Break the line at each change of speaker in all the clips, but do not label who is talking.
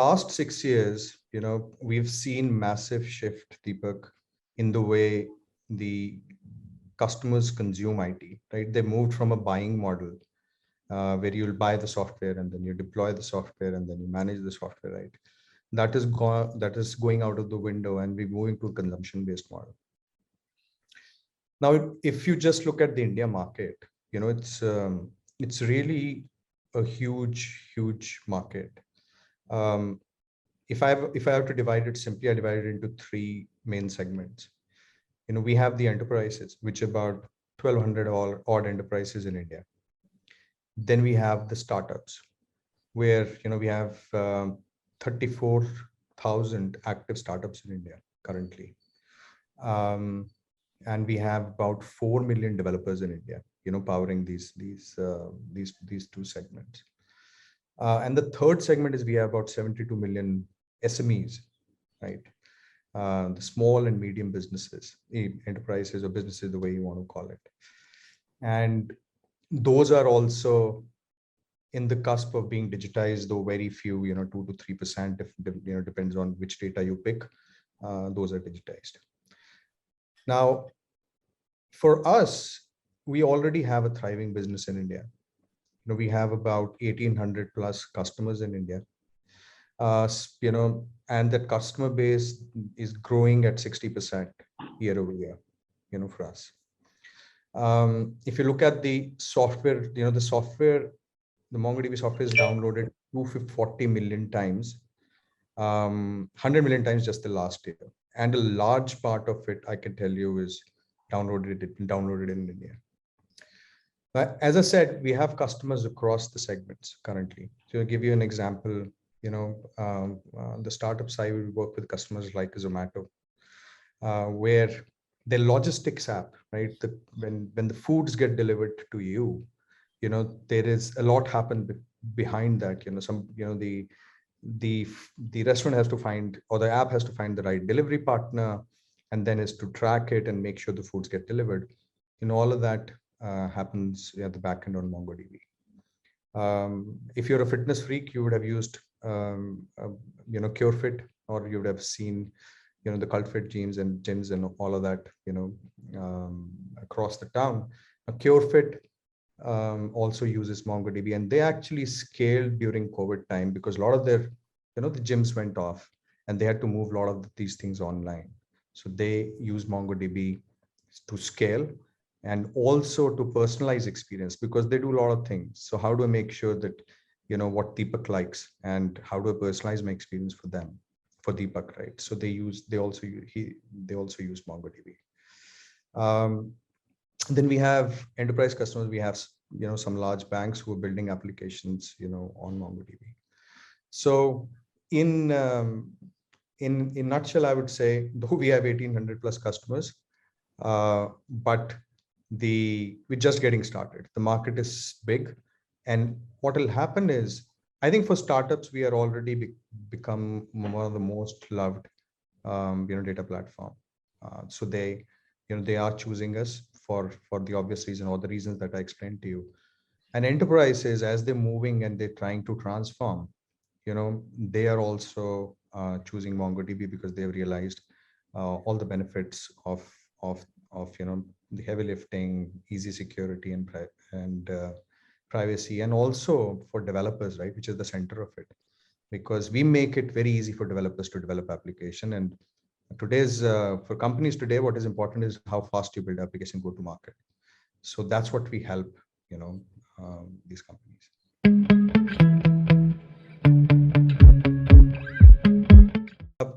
last 6 years, we've seen massive shift, Deepak, in the way the customers consume IT, right? They moved from a buying model where you'll buy the software and then you deploy the software and then you manage the software, right? That is going out of the window, and we're moving to a consumption-based model. Now, if you just look at the India market, it's really a huge market. If I have to divide it simply, I divide it into three main segments. We have the enterprises, which are about 1,200 odd enterprises in India. Then we have the startups, where we have 34,000 active startups in India currently, and we have about 4 million developers in India, powering these two segments. And the third segment is we have about 72 million SMEs, right? The small and medium businesses, enterprises or businesses, the way you want to call it. And those are also in the cusp of being digitized, though very few, 2 to 3%, if depends on which data you pick, those are digitized. Now, for us, we already have a thriving business in India. We have about 1,800 plus customers in India, and that customer base is growing at 60% year over year, for us. If you look at the software, the MongoDB software is downloaded 240 million times, 100 million times just the last year. And a large part of it, I can tell you, is downloaded in India. As I said, we have customers across the segments currently. So I'll give you an example. The startup side, we work with customers like Zomato, where their logistics app, right? When the foods get delivered to you, there is a lot happened behind that. The restaurant has to find, or the app has to find the right delivery partner, and then is to track it and make sure the foods get delivered. All of that happens at the back end on MongoDB. If you're a fitness freak, you would have used CureFit, or you would have seen the CultFit gyms and all of that across the town. CureFit also uses MongoDB, and they actually scaled during COVID time because a lot of their the gyms went off and they had to move a lot of these things online. So they use MongoDB to scale and also to personalize experience, because they do a lot of things. So how do I make sure that what Deepak likes, and how do I personalize my experience for them, for Deepak, right? So they also use MongoDB. Then we have enterprise customers. We have some large banks who are building applications on MongoDB. So in nutshell, I would say, though we have 1,800 plus customers, but we're just getting started. The market is big, and what will happen is, I think for startups, we are already become one of the most loved data platform. So they are choosing us for the obvious reason, or the reasons that I explained to you. And enterprises, as they're moving and they're trying to transform, they are also choosing MongoDB because they've realized all the benefits of the heavy lifting, easy security and privacy, and also for developers, right, which is the center of it, because we make it very easy for developers to develop application. And for companies today, what is important is how fast you build application, go to market. So that's what we help these companies.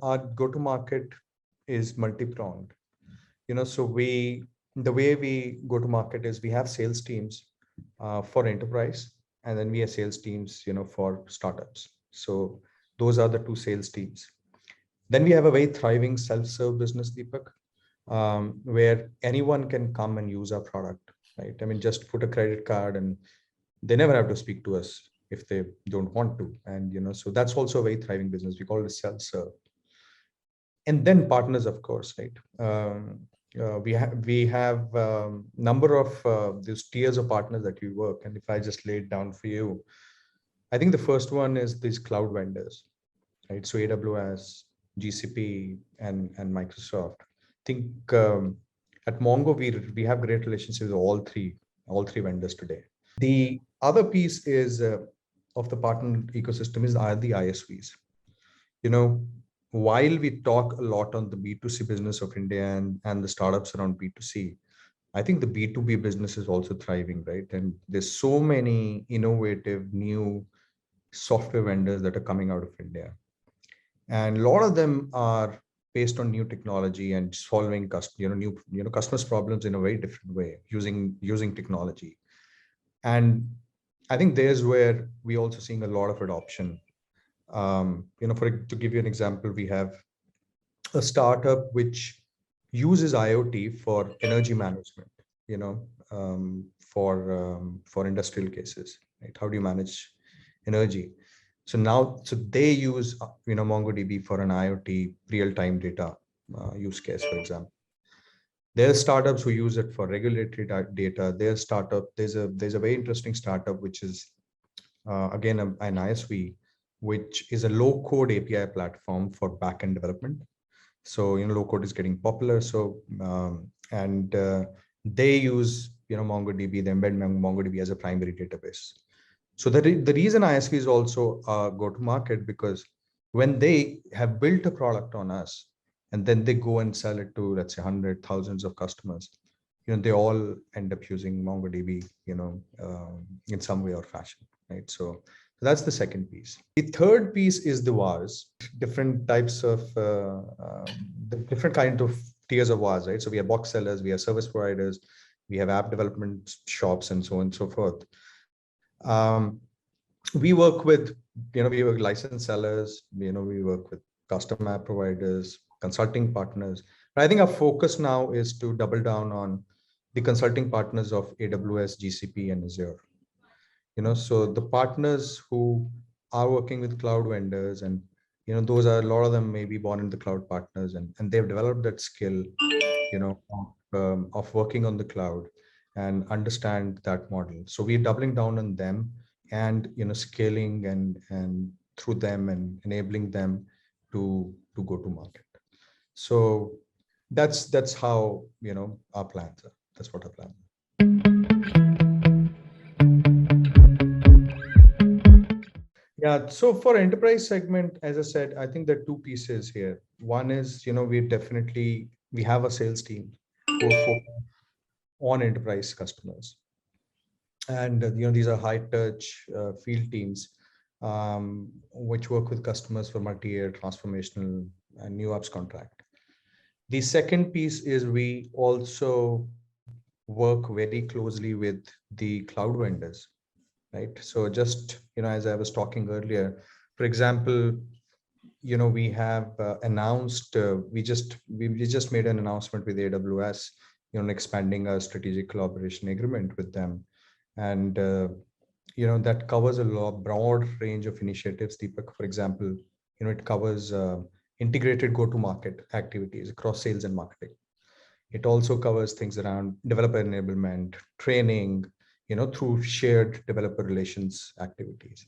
Our go-to-market is multi-pronged. So the way we go to market is we have sales teams for enterprise, and then we have sales teams, for startups. So those are the two sales teams. Then we have a very thriving self-serve business, Deepak, where anyone can come and use our product, right? I mean, just put a credit card and they never have to speak to us if they don't want to. And, so that's also a very thriving business. We call it self-serve. And then partners, of course, right? We have number of these tiers of partners that we work. And if I just lay it down for you, I think the first one is these cloud vendors. right? So AWS, GCP, and Microsoft. I think at Mongo we have great relationships with all three vendors today. The other piece is of the partner ecosystem are the ISVs. You know, while we talk a lot on the B2C business of India and the startups around B2C, I think the B2B business is also thriving, right? And there's so many innovative new software vendors that are coming out of India. And a lot of them are based on new technology and solving customers' problems in a very different way using technology. And I think there's where we also seeing a lot of adoption. To give you an example, we have a startup which uses IoT for energy management, for industrial cases, right? How do you manage energy? So they use, MongoDB for an IoT real-time data use case, for example. There are startups who use it for regulatory data. There's a very interesting startup, which is again an ISV, which is a low-code API platform for backend development. So low code is getting popular. So they use MongoDB. They embed MongoDB as a primary database. So the reason ISVs also go to market, because when they have built a product on us and then they go and sell it to, let's say, hundred thousands of customers, they all end up using MongoDB, in some way or fashion, right? So that's the second piece. The third piece is the VARs, different types of, the different kind of tiers of VARs, right? So we have box sellers, we have service providers, we have app development shops, and so on and so forth. We work with, we work licensed sellers, we work with custom app providers, consulting partners. But I think our focus now is to double down on the consulting partners of AWS, GCP, and Azure. So the partners who are working with cloud vendors, and those are a lot of them may be born in the cloud partners, and they've developed that skill, of working on the cloud and understand that model. So we're doubling down on them and scaling and through them and enabling them to go to market. So that's how our plans are. That's what our plan is. Yeah, so for enterprise segment, as I said, I think there are two pieces here. One is, we have a sales team who focus on enterprise customers. And, these are high touch field teams, which work with customers for multi-year transformational and new apps contract. The second piece is we also work very closely with the cloud vendors, right? So just, as I was talking earlier, for example, we have announced, we just made an announcement with AWS, expanding our strategic collaboration agreement with them. And, that covers a broad range of initiatives, Deepak. For example, it covers integrated go-to-market activities across sales and marketing. It also covers things around developer enablement, training, through shared developer relations activities.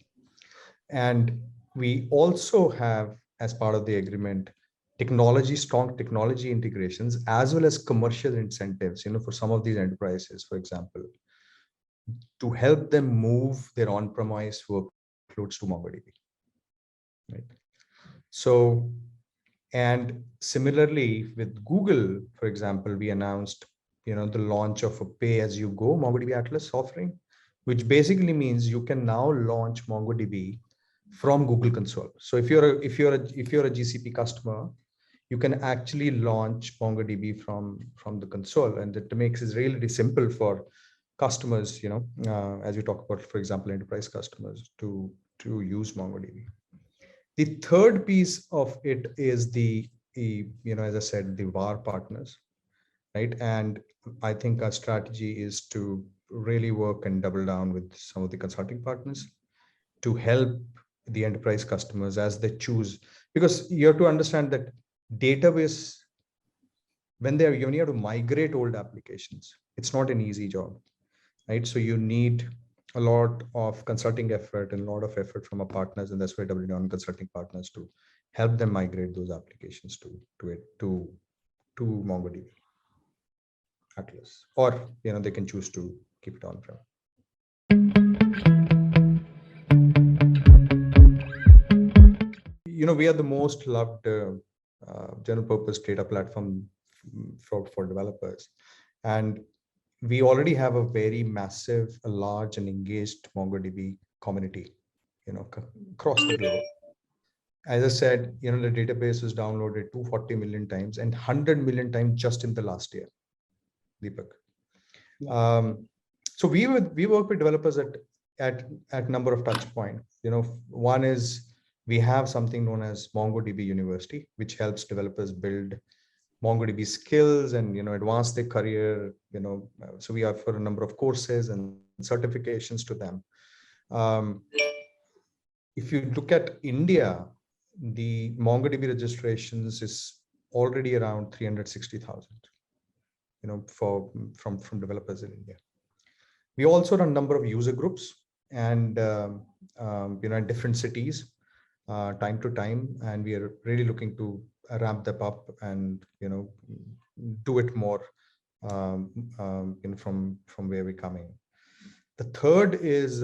And we also have, as part of the agreement, strong technology integrations, as well as commercial incentives, for some of these enterprises, for example, to help them move their on-premise workloads to MongoDB, right? So, and similarly with Google, for example, we announced, the launch of a pay-as-you-go MongoDB Atlas offering, which basically means you can now launch MongoDB from Google Console. So if you're a GCP customer, you can actually launch MongoDB from the console, and it makes it really simple for customers, as we talk about, for example, enterprise customers to use MongoDB. The third piece of it is as I said, the VAR partners, right? And I think our strategy is to really work and double down with some of the consulting partners to help the enterprise customers as they choose, because you have to understand that database, when you have to migrate old applications, it's not an easy job, right? So you need a lot of consulting effort and a lot of effort from our partners, and that's why doubling down consulting partners to help them migrate those applications to MongoDB Atlas, or they can choose to keep it on-prem. We are the most loved general purpose data platform for developers, and we already have a very massive, large and engaged MongoDB community, across the globe. As I said, the database was downloaded 240 million times and 100 million times just in the last year, Deepak. So we work with developers at number of touch points. One is we have something known as MongoDB University, which helps developers build MongoDB skills and advance their career. So we offer a number of courses and certifications to them. If you look at India, the MongoDB registrations is already around 360,000. From developers in India. We also run a number of user groups and in different cities, time to time, and we are really looking to ramp them up and do it more from where we're coming. The third is,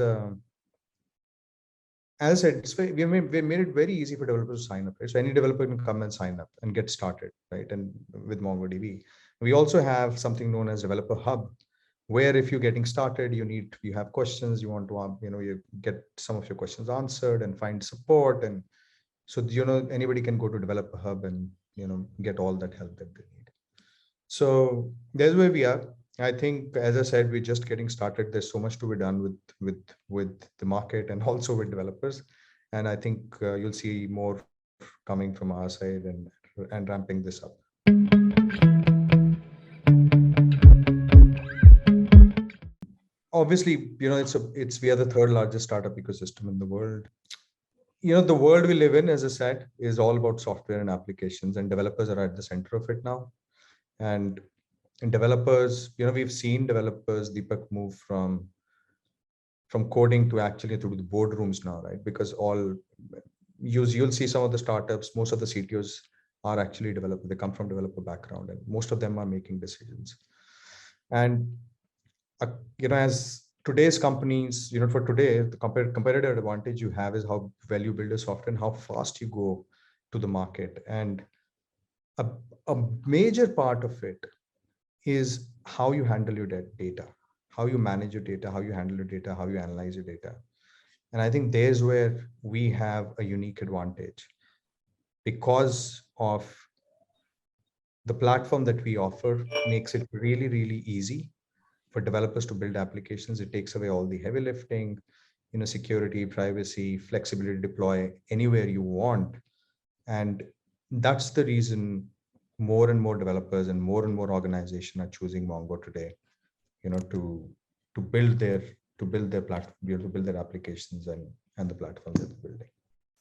as I said, we made it very easy for developers to sign up. Right? So any developer can come and sign up and get started, right? And with MongoDB, we also have something known as Developer Hub, where if you're getting started, you have questions, you want to you get some of your questions answered and find support, and so anybody can go to Developer Hub and get all that help that they need. So that's where we are. I think, as I said, we're just getting started. There's so much to be done with the market and also with developers, and I think you'll see more coming from our side and ramping this up. Obviously, we are the third largest startup ecosystem in the world. The world we live in, as I said, is all about software and applications, and developers are at the center of it now. And developers, we've seen developers, Deepak, move from coding to actually to the boardrooms now, right? Because you'll see some of the startups, most of the CTOs are actually developers. They come from developer background, and most of them are making decisions. And as today's companies, for today, the competitive advantage you have is how well you build a software and how fast you go to the market. And a major part of it is how you handle your data, how you manage your data, how you handle your data, how you analyze your data. And I think there's where we have a unique advantage, because of the platform that we offer makes it really, really easy for developers to build applications. It takes away all the heavy lifting, security, privacy, flexibility to deploy anywhere you want. And that's the reason more and more developers and more organizations are choosing Mongo today, to build their platform, to build their applications and the platform that they're building.